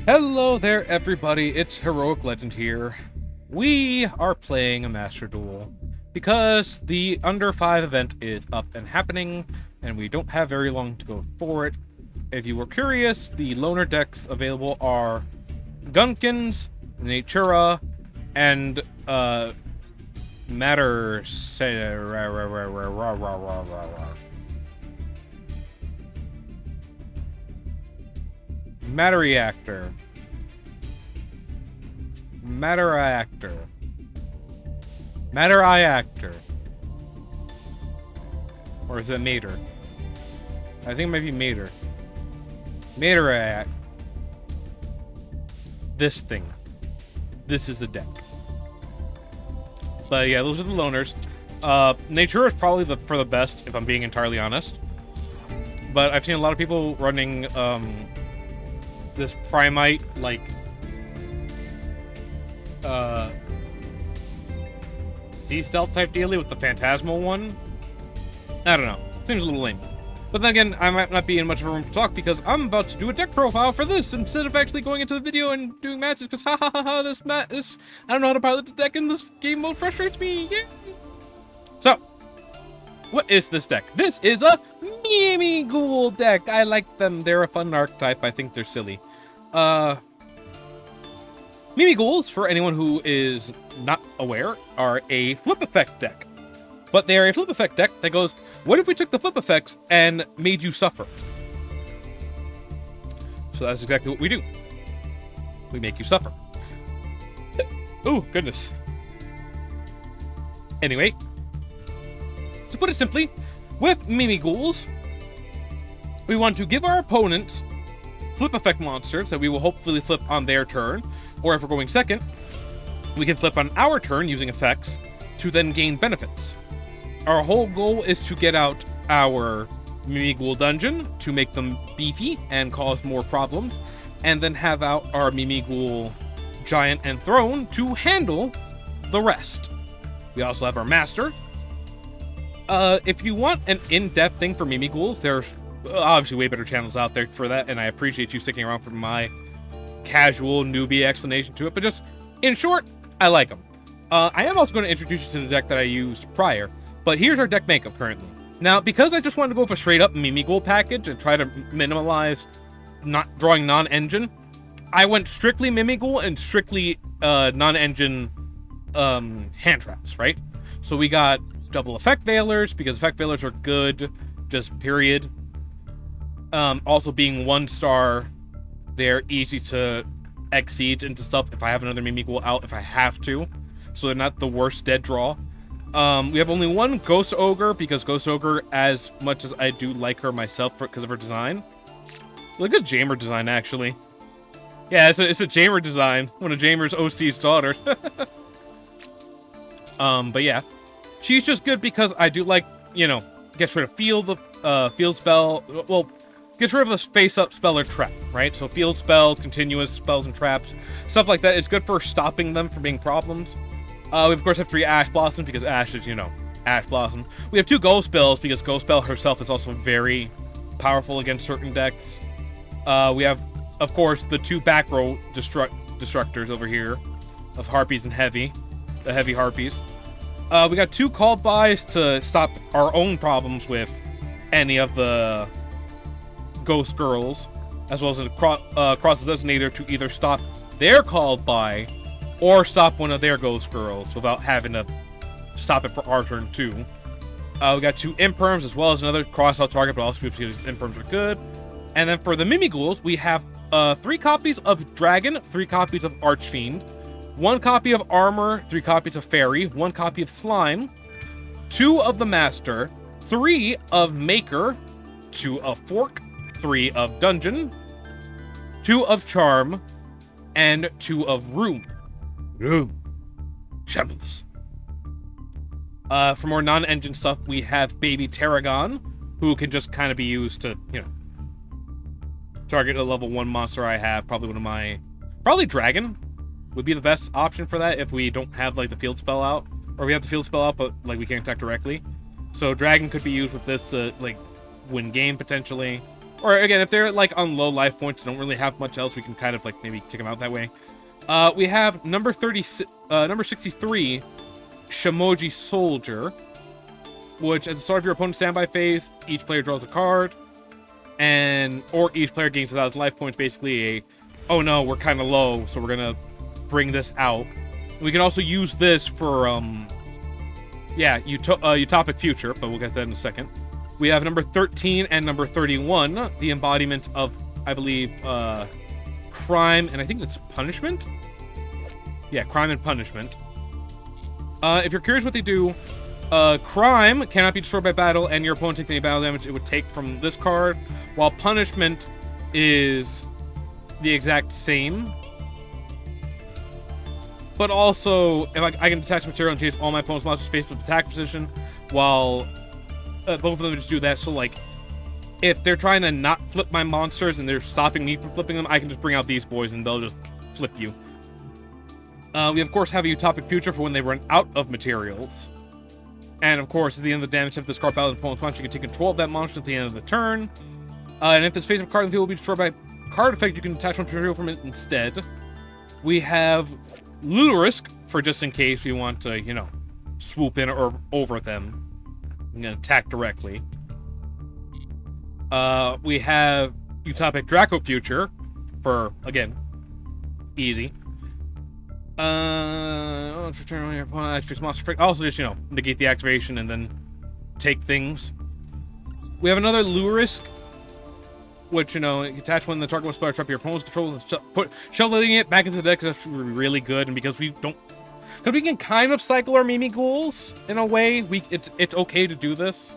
Hello there, everybody. It's HeroicLegend here. We are playing a Master Duel because the Under 5 event is up and happening, and we don't have very long to go for it. If you were curious, the loner decks available are Gunkins, Natura, and Matter. Matter Reactor. Matter Reactor. Matter Reactor. Or is it Mater? I think it might be Mater. Mater Reactor. This thing. This is the deck. But yeah, those are the loners. Nature is probably for the best, if I'm being entirely honest. But I've seen a lot of people running this Primite, like, Sea Stealth type dealy with the Phantasmal one. I don't know. It seems a little lame. But then again, I might not be in much of a room to talk because I'm about to do a deck profile for this instead of actually going into the video and doing matches because ha ha ha ha, this I don't know how to pilot the deck in this game mode frustrates me. Yay! So, what is this deck? This is a Mimi Ghoul deck. I like them. They're a fun archetype. I think they're silly. Mimi Ghouls, for anyone who is not aware, are a flip effect deck. But they are a flip effect deck that goes, what if we took the flip effects and made you suffer? So that's exactly what we do. We make you suffer. Oh, goodness. Anyway, to put it simply, with Mimi Ghouls, we want to give our opponents flip effect monsters that we will hopefully flip on their turn, or if we're going second, we can flip on our turn using effects to then gain benefits. Our whole goal is to get out our Mimi Ghoul dungeon to make them beefy and cause more problems, and then have out our Mimi Ghoul giant and throne to handle the rest. We also have our master. If you want an in-depth thing for Mimi Ghouls, there's obviously way better channels out there for that, and I appreciate you sticking around for my casual newbie explanation to it, but just in short, I like them. I am also going to introduce you to the deck that I used prior, but here's our deck makeup currently. Now, because I just wanted to go for a straight up Mimi Ghoul package and try to minimize not drawing non-engine, I went strictly Mimi Ghoul and strictly non-engine hand traps, right? So we got double effect veilers, because effect veilers are good, just period. Also being 1-star, they're easy to exceed into stuff if I have another Mimi Ghoul out if I have to. So they're not the worst dead draw. We have only one Ghost Ogre, because Ghost Ogre, as much as I do like her myself because of her design. Look at Jamer design, actually. Yeah, it's a Jamer design. One of Jamer's OC's daughters. But yeah. She's just good because I do like, you know, gets rid of field spell. Well, gets rid of a face-up spell or trap, right? So field spells, continuous spells and traps, stuff like that. It's good for stopping them from being problems. We, of course, have 3 Ash Blossoms, because Ash is, you know, Ash Blossom. We have 2 Ghost Spells, because Ghost Spell herself is also very powerful against certain decks. We have, of course, the 2 back row destructors over here of Harpies and Heavy. The Heavy Harpies. We got 2 Called Bys to stop our own problems with any of the Ghost Girls, as well as a Cross the Designator to either stop their Called By or stop one of their Ghost Girls without having to stop it for our turn too. We got 2 Imperms, as well as another cross-out target, but also because Imperms are good. And then for the Mimi Ghouls, we have 3 copies of Dragon, 3 copies of Archfiend, 1 copy of Armor, 3 copies of Fairy, 1 copy of Slime, 2 of the Master, 3 of Maker, 2 of Fork, 3 of Dungeon, 2 of Charm, and 2 of Room. Shambles. For more non-engine stuff, we have Baby Tarragon, who can just kind of be used to, you know, target a level 1 monster I have. Probably Dragon would be the best option for that if we don't have, like, the field spell out. Or we have the field spell out, but, like, we can't attack directly. So Dragon could be used with this to, like, win game, potentially. Or again, if they're like on low life points, don't really have much else, we can kind of like maybe take them out that way. We have number 63, Shimoji Soldier, which at the start of your opponent's standby phase, each player draws a card, or each player gains 1,000 life points. Basically a, oh no, we're kind of low, so we're gonna bring this out. We can also use this for Utopic Future, but we'll get to that in a second. We have number 13 and number 31, the embodiment of, I believe, crime, and I think it's punishment? Yeah, crime and punishment. If you're curious what they do, crime cannot be destroyed by battle, and your opponent takes any battle damage it would take from this card, while punishment is the exact same. But also, if I can detach material and change all my opponent's monsters face with attack position, while both of them just do that. So, like, if they're trying to not flip my monsters and they're stopping me from flipping them, I can just bring out these boys and they'll just flip you. We, of course, have a Utopic Future for when they run out of materials. And, of course, at the end of the damage of this card battle, the opponent's monster, you can take control of that monster at the end of the turn. And if this face-up card in the field will be destroyed by card effect, you can detach one material from it instead. We have Luderisk for just in case we want to, you know, swoop in or over them and attack directly. We have Utopic Draco Future for, again, easy. Return on your opponent, monster. Also, just, you know, negate the activation and then take things. We have another Luderisk, which, you know, attach when the target was spell trap your opponent's control, shuffling it back into the deck, because that's really good, and because we can kind of cycle our Mimi Ghouls in a way, it's okay to do this.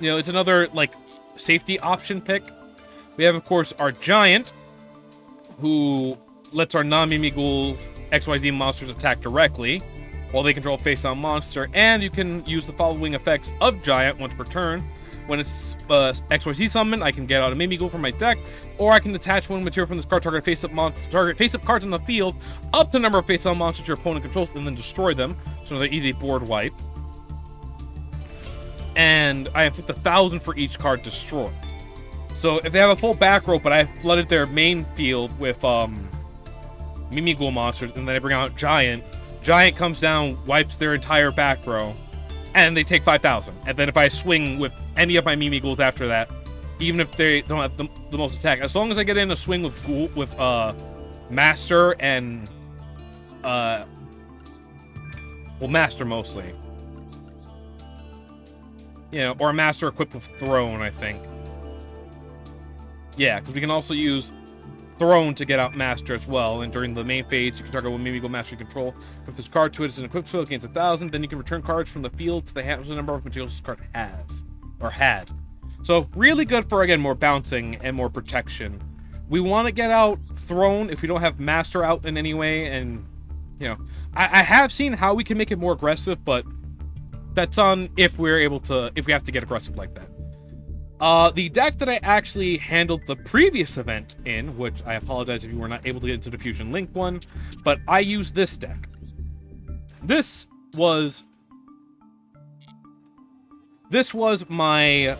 You know, it's another, like, safety option pick. We have, of course, our Giant, who lets our non-Mimi Ghouls XYZ monsters attack directly, while they control a face-down monster, and you can use the following effects of Giant once per turn. When it's XYZ summon, I can get out a Mimi Ghoul from my deck, or I can detach one material from this card, target face-up cards on the field, up to the number of face-down monsters your opponent controls, and then destroy them. So they're either board wipe. And I inflict 1,000 for each card destroyed. So if they have a full back row, but I have flooded their main field with Mimi Ghoul monsters, and then I bring out Giant, Giant comes down, wipes their entire back row, and they take 5,000. And then if I swing with any of my Mimi Ghouls after that, even if they don't have the most attack, as long as I get in a swing with Master and Master mostly, you know, or a Master equipped with Throne, I think. Yeah, because we can also use Throne to get out Master as well, and during the main phase, you can target one Mimi Ghoul Master you control. If this card to it is an equipped field, gains 1,000, then you can return cards from the field to the hand with the number of materials this card has, or had. So, really good for, again, more bouncing and more protection. We want to get out Throne if we don't have Master out in any way, and, you know, I have seen how we can make it more aggressive, but that's on if we have to get aggressive like that. The deck that I actually handled the previous event in, which I apologize if you were not able to get into the Fusion Link one, but I used this deck. This was my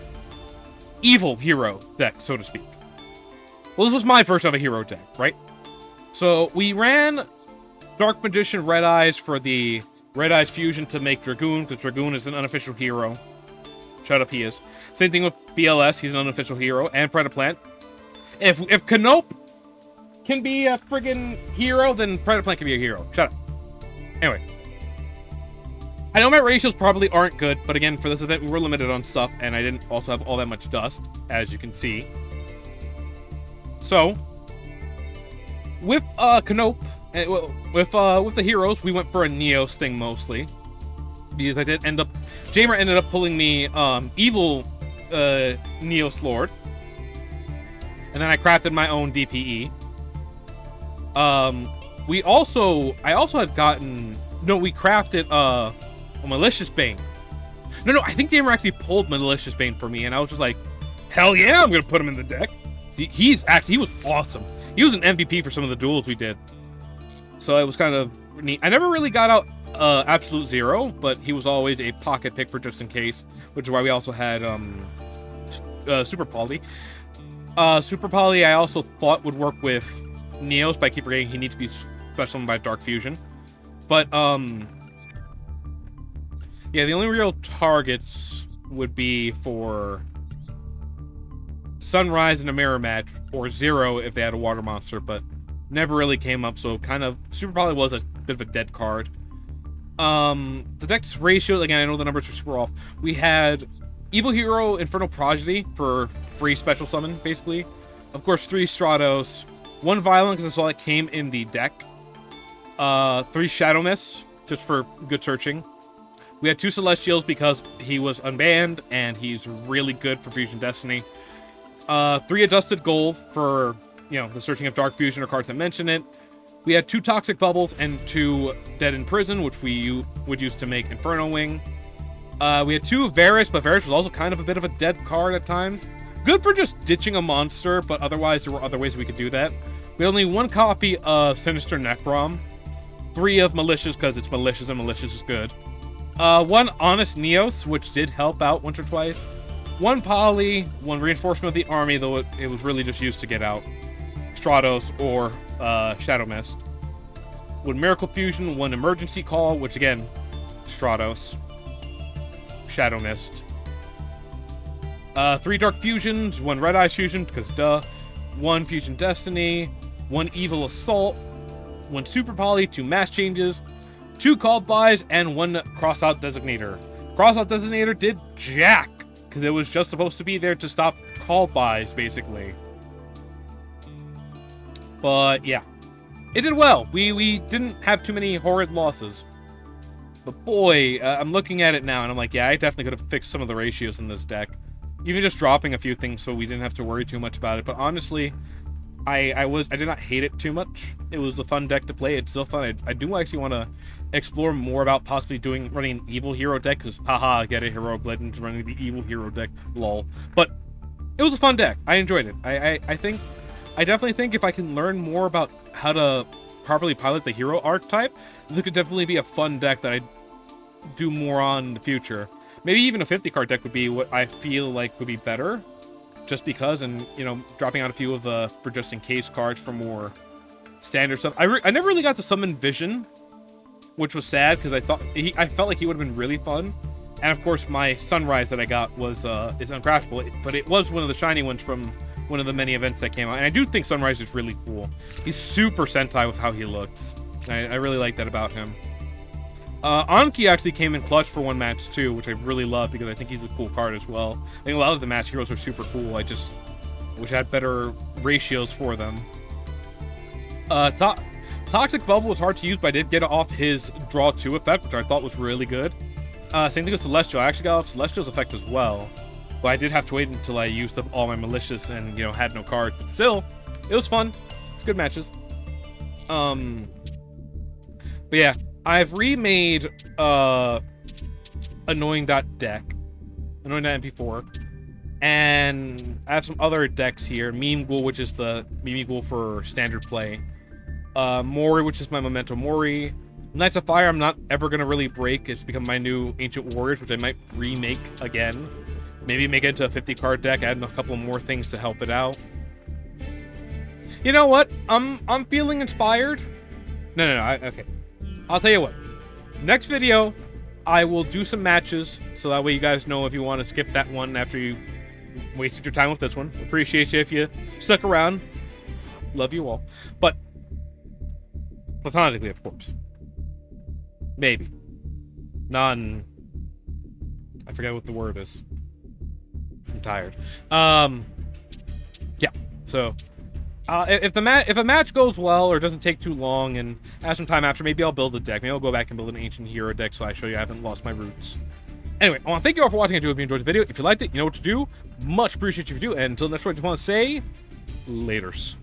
evil hero deck, so to speak. Well, this was my first ever hero deck, right? So we ran Dark Magician Red Eyes for the Red Eyes Fusion to make Dragoon, because Dragoon is an unofficial hero. Shut up, he is. Same thing with BLS, he's an unofficial hero, and Predaplant. If Canope can be a friggin' hero, then Predaplant can be a hero. Shut up. Anyway. I know my ratios probably aren't good, but again, for this event, we were limited on stuff, and I didn't also have all that much dust, as you can see. So, with Canope, with the heroes, we went for a Neos thing mostly. Because I did end up... Jamer ended up pulling me evil Neos Lord. And then I crafted my own DPE. I also had gotten... No, we crafted a Malicious Bane. No, I think Jamer actually pulled Malicious Bane for me, and I was just like, hell yeah, I'm gonna put him in the deck. He was awesome. He was an MVP for some of the duels we did. So it was kind of neat. I never really got out Absolute Zero, but he was always a pocket pick for just in case, which is why we also had Super Poly. Super Poly I also thought would work with Neos, but I keep forgetting he needs to be special summoned by Dark Fusion. But, yeah, the only real targets would be for Sunrise in a mirror match, or Zero if they had a water monster, but never really came up, so kind of, Super Poly was a bit of a dead card. The deck's ratios, again, I know the numbers are super off. We had Evil Hero, Infernal Prodigy for free special summon, basically. Of course, 3 Stratos, 1 Violent, because I saw it came in the deck. 3 Shadow Mist, just for good searching. We had 2 Celestials because he was unbanned, and he's really good for Fusion Destiny. 3 Adjusted Gold for, you know, the searching of Dark Fusion or cards that mention it. We had 2 Toxic Bubbles and 2 Dead in Prison, which we would use to make Inferno Wing. We had 2 Varus, but Varus was also kind of a bit of a dead card at times. Good for just ditching a monster, but otherwise there were other ways we could do that. We had only 1 copy of Sinister Necrom. 3 of Malicious, because it's Malicious and Malicious is good. 1 Honest Neos, which did help out once or twice. 1 Poly, 1 Reinforcement of the Army, though it was really just used to get out Stratos or Shadow Mist. 1 Miracle Fusion, 1 Emergency Call, which again, Stratos, Shadow Mist. 3 Dark Fusions, 1 Red Eye Fusion, because duh. 1 Fusion Destiny, 1 Evil Assault, 1 Super Poly, 2 Mass Changes, 2 Called Buys, and 1 Crossout Designator. Crossout Designator did jack, because it was just supposed to be there to stop Called Buys, basically. But, yeah. It did well. We didn't have too many horrid losses. But boy, I'm looking at it now, and I'm like, yeah, I definitely could have fixed some of the ratios in this deck. Even just dropping a few things so we didn't have to worry too much about it. But honestly, I did not hate it too much. It was a fun deck to play. It's still fun. I do actually want to explore more about possibly running an Evil Hero deck, because haha, I get it, Heroic Legends running the Evil Hero deck, lol. But it was a fun deck. I enjoyed it. I definitely think if I can learn more about how to properly pilot the hero archetype, this could definitely be a fun deck that I do more on in the future. Maybe even a 50 card deck would be what I feel like would be better, just because, and you know, dropping out a few of the for just in case cards for more standard stuff. I never really got to summon Vision, which was sad because I felt like he would have been really fun. And of course, my Sunrise that I got was is uncrashable, but it was one of the shiny ones from one of the many events that came out. And I do think Sunrise is really cool. He's super Sentai with how he looks. I really like that about him. Anki actually came in clutch for 1 match too, which I really love because I think he's a cool card as well. I think a lot of the match heroes are super cool. I just wish I had better ratios for them. Toxic Bubble was hard to use, but I did get off his Draw 2 effect, which I thought was really good. Same thing with Celestial. I actually got off Celestial's effect as well, but I did have to wait until I used up all my Malicious and, you know, had no cards. But still, it was fun. It's good matches. But yeah, I've remade Annoying.deck, Annoying.mp4, and I have some other decks here. Meme Ghoul, which is the Meme Ghoul for standard play. Mori, which is my Memento Mori. Knights of Fire, I'm not ever going to really break. It's become my new Ancient Warriors, which I might remake again. Maybe make it into a 50 card deck, add a couple more things to help it out. You know what? I'm feeling inspired. No, okay. I'll tell you what. Next video, I will do some matches, so that way you guys know if you want to skip that one after you wasted your time with this one. Appreciate you if you stuck around. Love you all. But, platonically, of course. Maybe. I forget what the word is. I'm tired. Yeah. So, if a match goes well or doesn't take too long and have some time after, maybe I'll build a deck. Maybe I'll go back and build an Ancient Hero deck so I show you I haven't lost my roots. Anyway, I want to thank you all for watching. I do hope you enjoyed the video. If you liked it, you know what to do. Much appreciate you if you do. And until next time, I just want to say, laters.